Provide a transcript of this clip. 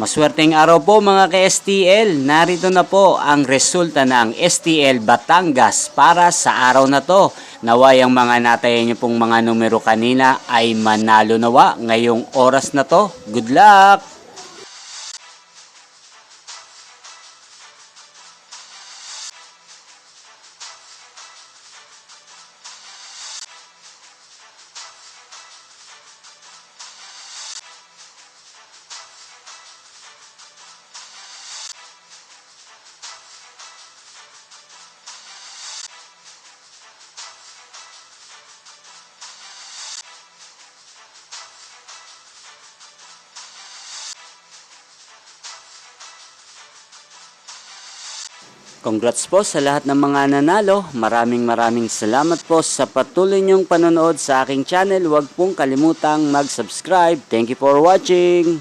Maswerteng araw po mga ka-STL. Narito na po ang resulta ng STL Batangas para sa araw na to. Naway ang mga natayan niyo pong mga numero kanina ay manalo nawa ngayong oras na to. Good luck! Congrats po sa lahat ng mga nanalo. Maraming salamat po sa patuloy niyong panonood sa aking channel. Huwag pong kalimutang mag-subscribe. Thank you for watching.